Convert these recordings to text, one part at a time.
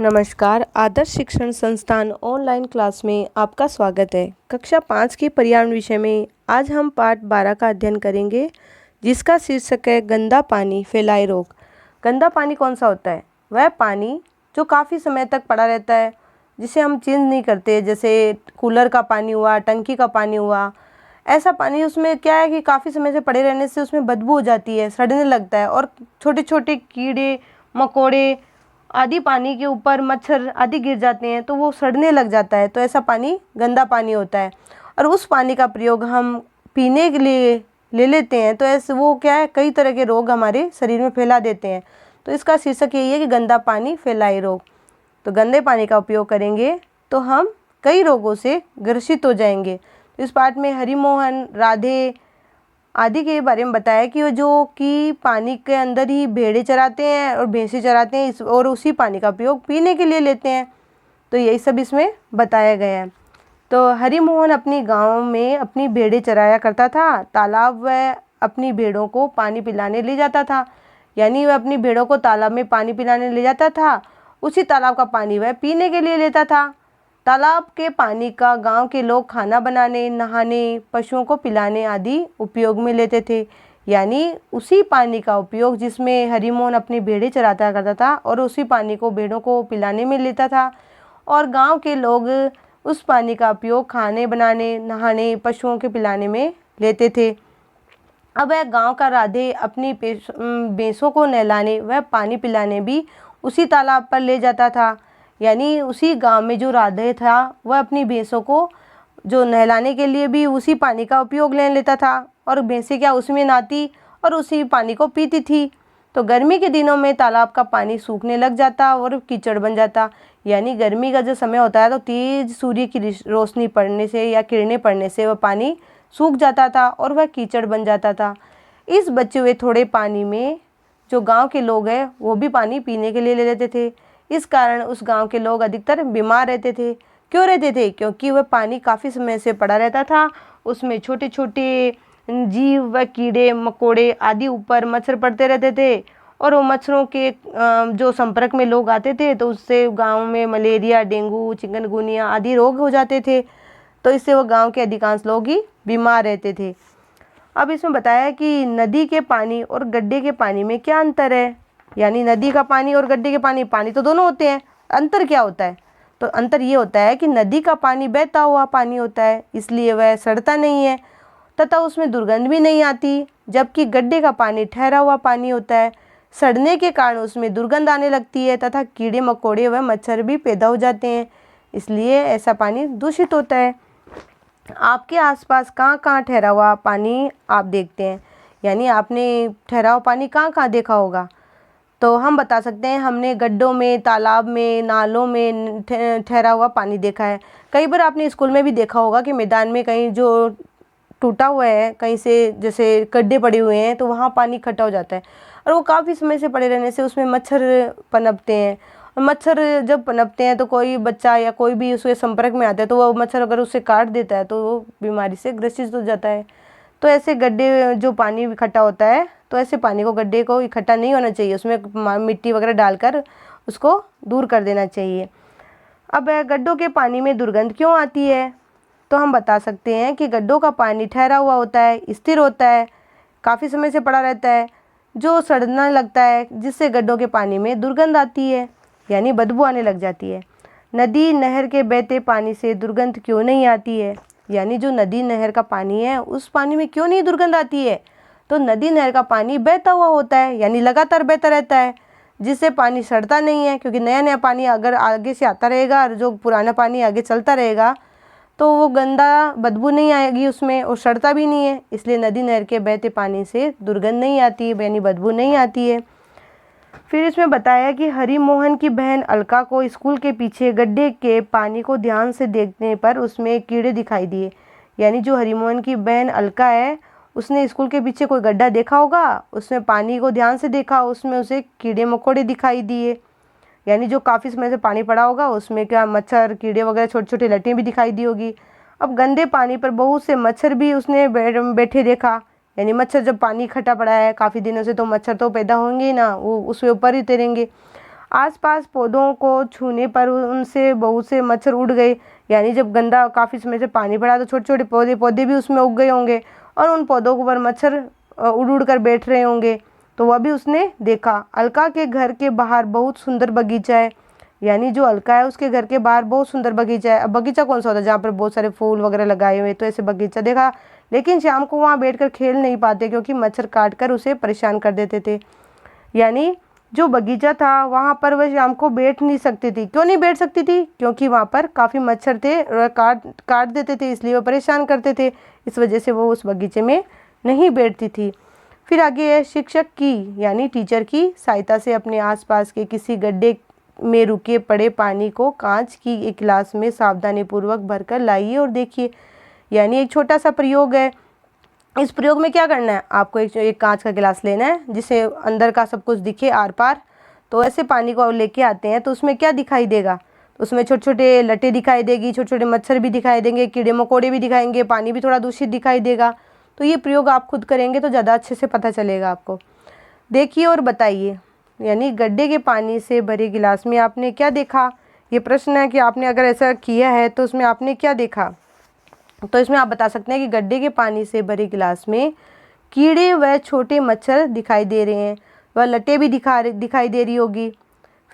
नमस्कार। आदर्श शिक्षण संस्थान ऑनलाइन क्लास में आपका स्वागत है। कक्षा 5 के पर्यावरण विषय में आज हम पाठ 12 का अध्ययन करेंगे, जिसका शीर्षक है गंदा पानी फैलाए रोग। गंदा पानी कौन सा होता है? वह पानी जो काफ़ी समय तक पड़ा रहता है, जिसे हम चेंज नहीं करते, जैसे कूलर का पानी हुआ, टंकी का पानी हुआ। ऐसा पानी उसमें क्या है कि काफ़ी समय से पड़े रहने से उसमें बदबू हो जाती है, सड़ने लगता है और छोटे छोटे कीड़े मकोड़े आदि पानी के ऊपर मच्छर आदि गिर जाते हैं तो वो सड़ने लग जाता है। तो ऐसा पानी गंदा पानी होता है और उस पानी का प्रयोग हम पीने के लिए ले लेते हैं तो ऐसे वो क्या है, कई तरह के रोग हमारे शरीर में फैला देते हैं। तो इसका शीर्षक यही है कि गंदा पानी फैलाए रोग। तो गंदे पानी का उपयोग करेंगे तो हम कई रोगों से ग्रसित हो जाएंगे। तो इस पाठ में हरिमोहन, राधे आदि के बारे में बताया कि वो जो कि पानी के अंदर ही भेड़ें चराते हैं और भैंसें चराते हैं और उसी पानी का उपयोग पीने के लिए लेते हैं। तो यही सब इसमें बताया गया है। तो हरिमोहन अपनी गांव में अपनी भेड़ें चराया करता था। तालाब वह अपनी भेड़ों को पानी पिलाने ले जाता था, यानी वह अपनी भेड़ों को तालाब में पानी पिलाने ले जाता था। उसी तालाब का पानी वह पीने के लिए लेता था। तालाब के पानी का गांव के लोग खाना बनाने, नहाने, पशुओं को पिलाने आदि उपयोग में लेते थे। यानी उसी पानी का उपयोग जिसमें हरिमोहन अपनी भेड़ें चराता करता था और उसी पानी को भेड़ों को पिलाने में लेता था और गांव के लोग उस पानी का उपयोग खाने बनाने, नहाने, पशुओं के पिलाने में लेते थे। अब वह गांव का राधे अपनी भैंसों को नहलाने वह पानी पिलाने भी उसी तालाब पर ले जाता था। यानी उसी गांव में जो राधे था वह अपनी भैंसों को जो नहलाने के लिए भी उसी पानी का उपयोग ले लेता था और भैंसें क्या उसमें नहाती और उसी पानी को पीती थी। तो गर्मी के दिनों में तालाब का पानी सूखने लग जाता और कीचड़ बन जाता। यानी गर्मी का जो समय होता है तो तेज सूर्य की रोशनी पड़ने से या किरणें पड़ने से वह पानी सूख जाता था और वह कीचड़ बन जाता था। इस बचे हुए थोड़े पानी में जो गांव के लोग हैं वो भी पानी पीने के लिए ले लेते थे। इस कारण उस गांव के लोग अधिकतर बीमार रहते थे। क्यों रहते थे? क्योंकि वह पानी काफ़ी समय से पड़ा रहता था, उसमें छोटे छोटे जीव व कीड़े मकोड़े आदि ऊपर मच्छर पड़ते रहते थे और वो मच्छरों के जो संपर्क में लोग आते थे तो उससे गांव में मलेरिया, डेंगू, चिकनगुनिया आदि रोग हो जाते थे। तो इससे वो गांव के अधिकांश लोग ही बीमार रहते थे। अब इसमें बताया कि नदी के पानी और गड्ढे के पानी में क्या अंतर है। यानी नदी का पानी और गड्ढे के पानी, पानी तो दोनों होते हैं, अंतर क्या होता है? तो अंतर ये होता है कि नदी का पानी बहता हुआ पानी होता है, इसलिए वह सड़ता नहीं है तथा उसमें दुर्गंध भी नहीं आती। जबकि गड्ढे का पानी ठहरा हुआ पानी होता है, सड़ने के कारण उसमें दुर्गंध आने लगती है तथा कीड़े मकोड़े व मच्छर भी पैदा हो जाते हैं, इसलिए ऐसा पानी दूषित होता है। आपके आसपास कहाँ कहाँ ठहरा हुआ पानी आप देखते हैं? यानी आपने ठहरा हुआ पानी कहाँ कहाँ देखा होगा? तो हम बता सकते हैं, हमने गड्ढों में, तालाब में, नालों में ठहरा हुआ पानी देखा है। कई बार आपने स्कूल में भी देखा होगा कि मैदान में कहीं जो टूटा हुआ है, कहीं से जैसे गड्ढे पड़े हुए हैं तो वहाँ पानी इकट्ठा हो जाता है और वो काफ़ी समय से पड़े रहने से उसमें मच्छर पनपते हैं। और मच्छर जब पनपते हैं तो कोई बच्चा या कोई भी उसके संपर्क में आता है तो वो मच्छर अगर उससे काट देता है तो वो बीमारी से ग्रसित हो जाता है। तो ऐसे गड्ढे जो पानी इकट्ठा होता है तो ऐसे पानी को, गड्ढे को इकट्ठा नहीं होना चाहिए, उसमें मिट्टी वगैरह डालकर उसको दूर कर देना चाहिए। अब गड्ढों के पानी में दुर्गंध क्यों आती है? तो हम बता सकते हैं कि गड्ढों का पानी ठहरा हुआ होता है, स्थिर होता है, काफ़ी समय से पड़ा रहता है, जो सड़ने लगता है जिससे गड्ढों के पानी में दुर्गंध आती है, यानी बदबू आने लग जाती है। नदी नहर के बहते पानी से दुर्गंध क्यों नहीं आती है? यानी जो नदी नहर का पानी है उस पानी में क्यों नहीं दुर्गंध आती है? तो नदी नहर का पानी बहता हुआ होता है, यानी लगातार बहता रहता है, जिससे पानी सड़ता नहीं है। क्योंकि नया नया पानी अगर आगे से आता रहेगा और जो पुराना पानी आगे चलता रहेगा तो वो गंदा बदबू नहीं आएगी उसमें और सड़ता भी नहीं है, इसलिए नदी नहर के बहते पानी से दुर्गंध नहीं आती है, यानी बदबू नहीं आती है। फिर इसमें बताया कि हरिमोहन की बहन अलका को स्कूल के पीछे गड्ढे के पानी को ध्यान से देखने पर उसमें कीड़े दिखाई दिए। यानी जो हरिमोहन की बहन अलका है उसने स्कूल के पीछे कोई गड्ढा देखा होगा, उसमें पानी को ध्यान से देखा, उसमें उसे कीड़े मकोड़े दिखाई दिए। यानी जो काफ़ी समय से पानी पड़ा होगा उसमें क्या मच्छर कीड़े वगैरह छोटे छोटे लटें भी दिखाई दी होगी। अब गंदे पानी पर बहुत से मच्छर भी उसने बैठे देखा। यानी मच्छर, जब पानी इकट्ठा पड़ा है काफ़ी दिनों से तो मच्छर तो पैदा होंगे ही ना, वो उसके ऊपर ही तैरेंगे। आसपास पौधों को छूने पर उनसे बहुत से मच्छर उड़ गए। यानी जब गंदा काफ़ी समय से पानी पड़ा तो छोटे छोटे पौधे भी उसमें उग गए होंगे और उन पौधों के ऊपर मच्छर उड़ उड़ कर बैठ रहे होंगे, तो वह भी उसने देखा। अलका के घर के बाहर बहुत सुंदर बगीचा है। यानी जो अलका है उसके घर के बाहर बहुत सुंदर बगीचा है। अब बगीचा कौन सा होता है जहाँ पर बहुत सारे फूल वगैरह लगाए हुए, तो ऐसे बगीचा देखा। लेकिन शाम को वहाँ बैठकर खेल नहीं पाते क्योंकि मच्छर काट कर उसे परेशान कर देते थे। यानी जो बगीचा था वहाँ पर वह शाम को बैठ नहीं सकती थी। क्यों नहीं बैठ सकती थी? क्योंकि वहाँ पर काफ़ी मच्छर थे और काट देते थे, इसलिए वो परेशान करते थे। इस वजह से वो उस बगीचे में नहीं बैठती थी। फिर आगे है शिक्षक की यानी टीचर की सहायता से अपने आसपास के किसी गड्ढे में रुके पड़े पानी को कांच की एक गिलास में सावधानीपूर्वक भरकर लाइए और देखिए। यानी एक छोटा सा प्रयोग है। इस प्रयोग में क्या करना है, आपको एक कांच का गिलास लेना है जिसे अंदर का सब कुछ दिखे आर पार। तो ऐसे पानी को लेके आते हैं तो उसमें क्या दिखाई देगा, उसमें छोटे छोटे लटे दिखाई देगी, छोटे छोटे मच्छर भी दिखाई देंगे, कीड़े मकोड़े भी दिखाएंगे, पानी भी थोड़ा दूषित दिखाई देगा। तो ये प्रयोग आप खुद करेंगे तो ज़्यादा अच्छे से पता चलेगा आपको। देखिए और बताइए। यानी गड्ढे के पानी से भरे गिलास में आपने क्या देखा? ये प्रश्न है कि आपने अगर ऐसा किया है तो उसमें आपने क्या देखा। तो इसमें आप बता सकते हैं कि गड्ढे के पानी से भरे गिलास में कीड़े व छोटे मच्छर दिखाई दे रहे हैं, वह लटे भी दिखाई दे रही होगी।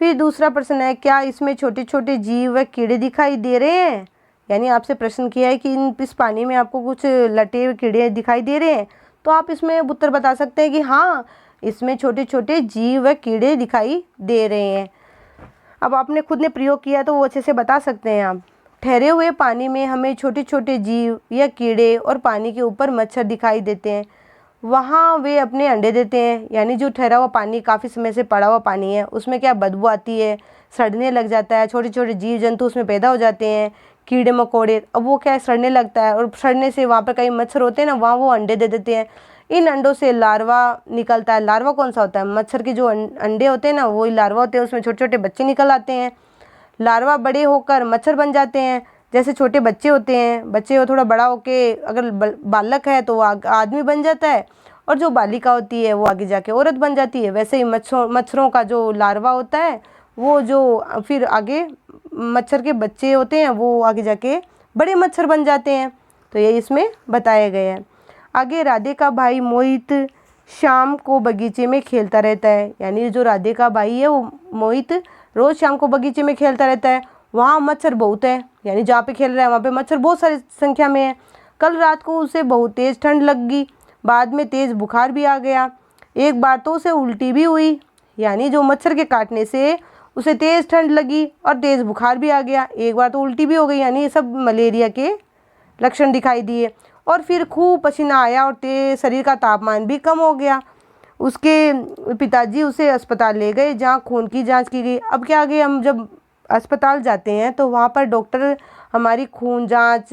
फिर दूसरा प्रश्न है, क्या इसमें छोटे छोटे जीव व कीड़े दिखाई दे रहे हैं? यानी आपसे प्रश्न किया है कि इस पानी में आपको कुछ लटे कीड़े दिखाई दे रहे हैं, तो आप इसमें उत्तर बता सकते हैं कि हाँ, इसमें छोटे छोटे जीव व कीड़े दिखाई दे रहे हैं। अब आपने खुद ने प्रयोग किया तो वो अच्छे से बता सकते हैं आप। ठहरे हुए पानी में हमें छोटे छोटे जीव या कीड़े और पानी के ऊपर मच्छर दिखाई देते हैं, वहाँ वे अपने अंडे देते हैं। यानी जो ठहरा हुआ पानी काफ़ी समय से पड़ा हुआ पानी है उसमें क्या बदबू आती है, सड़ने लग जाता है, छोटे छोटे जीव जंतु उसमें पैदा हो जाते हैं, कीड़े मकोड़े। अब वो क्या है, सड़ने लगता है और सड़ने से वहाँ पर कई मच्छर होते हैं ना, वहाँ वो अंडे दे देते हैं। इन अंडों से लार्वा निकलता है। लार्वा कौन सा होता है? मच्छर के जो अंडे होते हैं ना, वही लार्वा होते हैं, उसमें छोटे छोटे बच्चे निकल आते हैं। लार्वा बड़े होकर मच्छर बन जाते हैं। जैसे छोटे बच्चे होते हैं, बच्चे वो थोड़ा बड़ा होके अगर बालक है तो वो आदमी बन जाता है, और जो बालिका होती है वो आगे जाके औरत बन जाती है। वैसे ही मच्छरों का जो लार्वा होता है वो जो फिर आगे मच्छर के बच्चे होते हैं वो आगे जाके बड़े मच्छर बन जाते हैं। तो ये इसमें बताया गया है। आगे राधे का भाई मोहित शाम को बगीचे में खेलता रहता है। यानी जो राधे का भाई है वो मोहित रोज़ शाम को बगीचे में खेलता रहता है। वहाँ मच्छर बहुत है, यानी जहाँ पे खेल रहा है वहाँ पे मच्छर बहुत सारी संख्या में है। कल रात को उसे बहुत तेज़ ठंड लग गई, बाद में तेज़ बुखार भी आ गया, एक बार तो उसे उल्टी भी हुई। यानी जो मच्छर के काटने से उसे तेज़ ठंड लगी और तेज़ बुखार भी आ गया, एक बार तो उल्टी भी हो गई। यानी ये सब मलेरिया के लक्षण दिखाई दिए। और फिर खूब पसीना आया और शरीर का तापमान भी कम हो गया। उसके पिताजी उसे अस्पताल ले गए जहाँ खून की जांच की गई। अब क्या आगे हम जब अस्पताल जाते हैं तो वहाँ पर डॉक्टर हमारी खून जांच,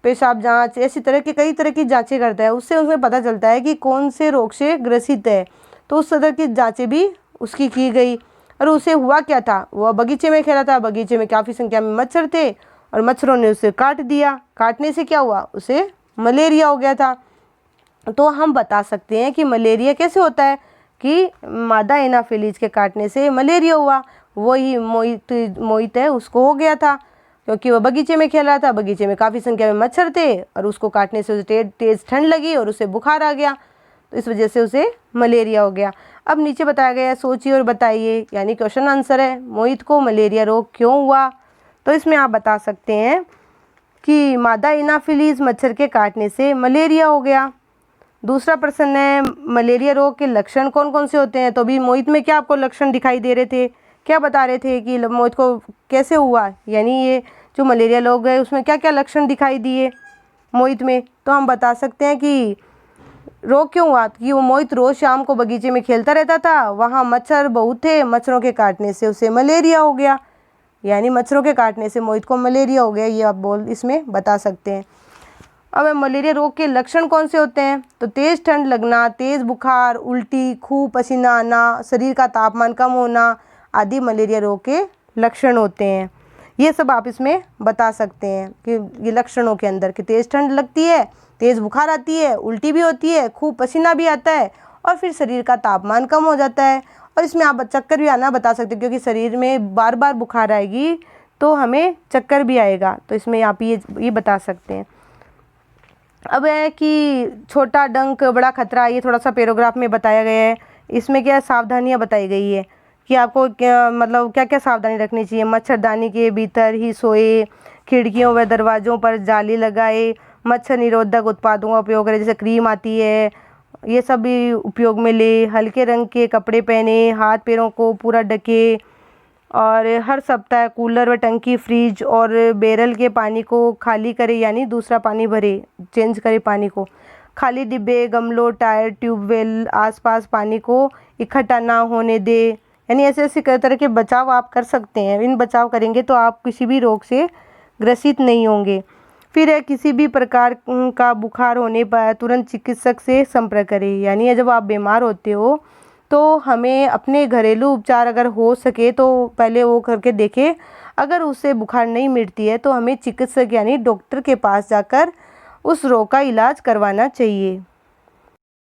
पेशाब जांच, ऐसी तरह की कई तरह की जांचें करता है। उससे उसमें पता चलता है कि कौन से रोग से ग्रसित है। तो उस तरह की जांचें भी उसकी की गई। और उसे हुआ क्या था, वह बगीचे में खेला था, बगीचे में काफ़ी संख्या में मच्छर थे और मच्छरों ने उसे काट दिया। काटने से क्या हुआ, उसे मलेरिया हो गया था। तो हम बता सकते हैं कि मलेरिया कैसे होता है कि मादा एनाफिलीज के काटने से मलेरिया हुआ। वही मोहित है उसको हो गया था क्योंकि वह बगीचे में खेल रहा था, बगीचे में काफ़ी संख्या में मच्छर थे और उसको काटने से उसे तेज़ ठंड लगी और उसे बुखार आ गया, तो इस वजह से उसे मलेरिया हो गया। अब नीचे बताया गया है, सोचिए और बताइए। यानी क्वेश्चन आंसर है, मोहित को मलेरिया रोग क्यों हुआ। तो इसमें आप बता सकते हैं कि मादा एनाफिलीज मच्छर के काटने से मलेरिया हो गया। दूसरा प्रश्न है, मलेरिया रोग के लक्षण कौन कौन से होते हैं। तो भी मोहित में क्या आपको लक्षण दिखाई दे रहे थे, क्या बता रहे थे कि मोहित को कैसे हुआ। यानी ये जो मलेरिया रोग है उसमें क्या क्या लक्षण दिखाई दिए मोहित में। तो हम बता सकते हैं कि रोग क्यों हुआ कि वो मोहित रोज़ शाम को बगीचे में खेलता रहता था, वहाँ मच्छर बहुत थे, मच्छरों के काटने से उसे मलेरिया हो गया। यानी मच्छरों के काटने से मोहित को मलेरिया हो गया, ये आप इसमें बता सकते हैं। अब मलेरिया रोग के लक्षण कौन से होते हैं। तो तेज़ ठंड लगना, तेज़ बुखार, उल्टी, खूब पसीना आना, शरीर का तापमान कम होना आदि मलेरिया रोग के लक्षण होते हैं। ये सब आप इसमें बता सकते हैं कि ये लक्षणों के अंदर कि तेज़ ठंड लगती है, तेज़ बुखार आती है, उल्टी भी होती है, खूब पसीना भी आता है और फिर शरीर का तापमान कम हो जाता है और इसमें आप चक्कर भी आना बता सकते हो, क्योंकि शरीर में बार बार बुखार आएगी तो हमें चक्कर भी आएगा, तो इसमें आप ये बता सकते हैं। अब है कि छोटा डंक बड़ा खतरा, ये थोड़ा सा पैराग्राफ में बताया गया है। इसमें क्या सावधानियां बताई गई है कि आपको क्या मतलब क्या क्या सावधानी रखनी चाहिए। मच्छरदानी के भीतर ही सोए, खिड़कियों व दरवाज़ों पर जाली लगाए, मच्छर निरोधक उत्पादों का उपयोग करें, जैसे क्रीम आती है, ये सब भी उपयोग में ले। हल्के रंग के कपड़े पहने, हाथ पैरों को पूरा ढके, और हर सप्ताह कूलर व टंकी, फ्रिज और बैरल के पानी को खाली करें, यानी दूसरा पानी भरे, चेंज करें पानी को। खाली डिब्बे, गमलों, टायर, ट्यूबवेल आसपास पानी को इकट्ठा ना होने दे। यानी ऐसे ऐसे कई तरह के बचाव आप कर सकते हैं। इन बचाव करेंगे तो आप किसी भी रोग से ग्रसित नहीं होंगे। फिर है किसी भी प्रकार का बुखार होने पर तुरंत चिकित्सक से संपर्क करें। यानी जब आप बीमार होते हो तो हमें अपने घरेलू उपचार अगर हो सके तो पहले वो करके देखें। अगर उससे बुखार नहीं मिटती है तो हमें चिकित्सक यानी डॉक्टर के पास जाकर उस रोग का इलाज करवाना चाहिए।